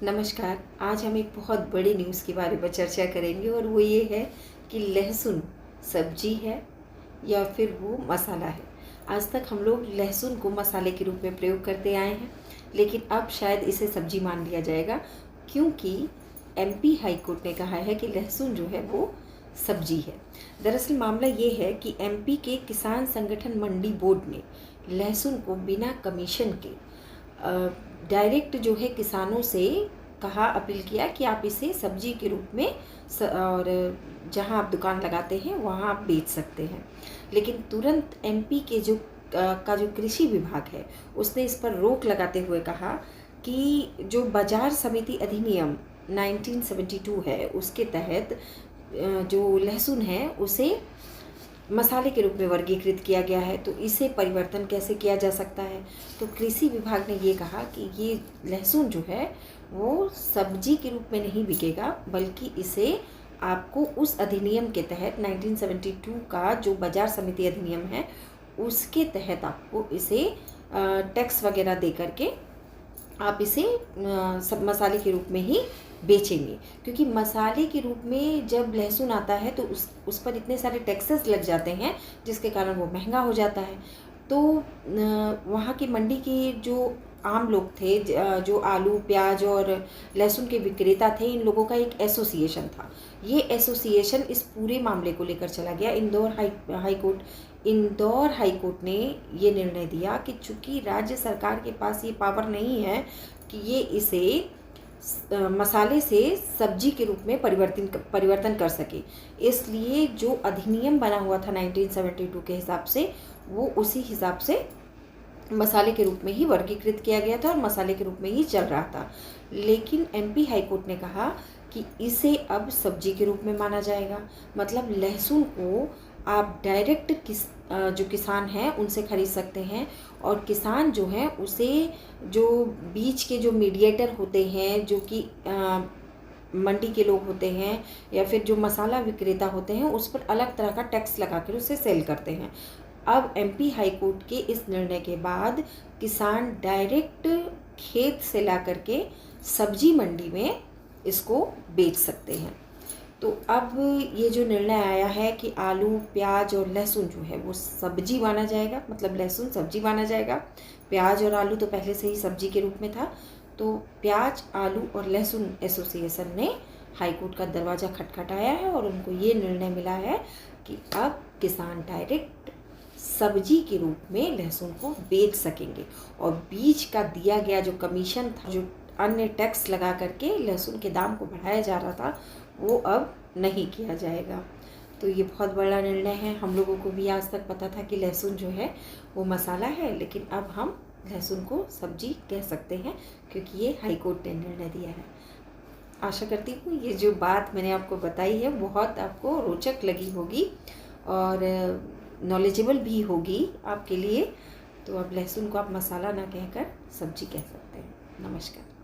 नमस्कार। आज हम एक बहुत बड़ी न्यूज़ के बारे में चर्चा करेंगे और वो ये है कि लहसुन सब्जी है या फिर वो मसाला है। आज तक हम लोग लहसुन को मसाले के रूप में प्रयोग करते आए हैं, लेकिन अब शायद इसे सब्जी मान लिया जाएगा, क्योंकि एमपी हाई कोर्ट ने कहा है कि लहसुन जो है वो सब्जी है। दरअसल मामला ये है कि एमपी के किसान संगठन मंडी बोर्ड ने लहसुन को बिना कमीशन के डायरेक्ट जो है किसानों से कहा, अपील किया कि आप इसे सब्जी के रूप में और जहां आप दुकान लगाते हैं वहां आप बेच सकते हैं। लेकिन तुरंत एमपी के जो कृषि विभाग है उसने इस पर रोक लगाते हुए कहा कि जो बाजार समिति अधिनियम 1972 है उसके तहत जो लहसुन है उसे मसाले के रूप में वर्गीकृत किया गया है, तो इसे परिवर्तन कैसे किया जा सकता है। तो कृषि विभाग ने ये कहा कि ये लहसुन जो है वो सब्जी के रूप में नहीं बिकेगा, बल्कि इसे आपको उस अधिनियम के तहत 1972 का जो बाजार समिति अधिनियम है उसके तहत आपको इसे टैक्स वगैरह दे करके आप इसे सब मसाले के रूप में ही बेचेंगे। क्योंकि मसाले के रूप में जब लहसुन आता है तो उस पर इतने सारे टैक्सेस लग जाते हैं जिसके कारण वो महंगा हो जाता है। तो वहाँ की मंडी के जो आम लोग थे, जो आलू प्याज और लहसुन के विक्रेता थे, इन लोगों का एक एसोसिएशन था। ये एसोसिएशन इस पूरे मामले को लेकर चला गया इंदौर हाई कोर्ट ने ये निर्णय दिया कि चूंकि राज्य सरकार के पास ये पावर नहीं है कि ये इसे मसाले से सब्जी के रूप में परिवर्तन कर सके, इसलिए जो अधिनियम बना हुआ था 1972 के हिसाब से वो उसी हिसाब से मसाले के रूप में ही वर्गीकृत किया गया था और मसाले के रूप में ही चल रहा था। लेकिन एमपी हाई कोर्ट ने कहा कि इसे अब सब्जी के रूप में माना जाएगा। मतलब लहसुन को आप डायरेक्ट जो किसान हैं उनसे ख़रीद सकते हैं, और किसान जो है उसे जो बीच के जो मीडिएटर होते हैं, जो कि मंडी के लोग होते हैं या फिर जो मसाला विक्रेता होते हैं, उस पर अलग तरह का टैक्स लगा कर उसे सेल करते हैं। अब एमपी हाई कोर्ट के इस निर्णय के बाद किसान डायरेक्ट खेत से ला करके सब्जी मंडी में इसको बेच सकते हैं। तो अब ये जो निर्णय आया है कि आलू प्याज और लहसुन जो है वो सब्जी माना जाएगा, मतलब लहसुन सब्जी माना जाएगा। प्याज और आलू तो पहले से ही सब्जी के रूप में था। तो प्याज आलू और लहसुन एसोसिएशन ने हाई कोर्ट का दरवाज़ा खटखटाया है और उनको ये निर्णय मिला है कि अब किसान डायरेक्ट सब्जी के रूप में लहसुन को बेच सकेंगे, और बीच का दिया गया जो कमीशन था, जो अन्य टैक्स लगा करके लहसुन के दाम को बढ़ाया जा रहा था, वो अब नहीं किया जाएगा। तो ये बहुत बड़ा निर्णय है। हम लोगों को भी आज तक पता था कि लहसुन जो है वो मसाला है, लेकिन अब हम लहसुन को सब्जी कह सकते हैं क्योंकि ये हाई कोर्ट ने निर्णय दिया है। आशा करती हूँ ये जो बात मैंने आपको बताई है बहुत आपको रोचक लगी होगी और नॉलेजेबल भी होगी आपके लिए। तो अब लहसुन को आप मसाला ना कहकर सब्जी कह सकते हैं। नमस्कार।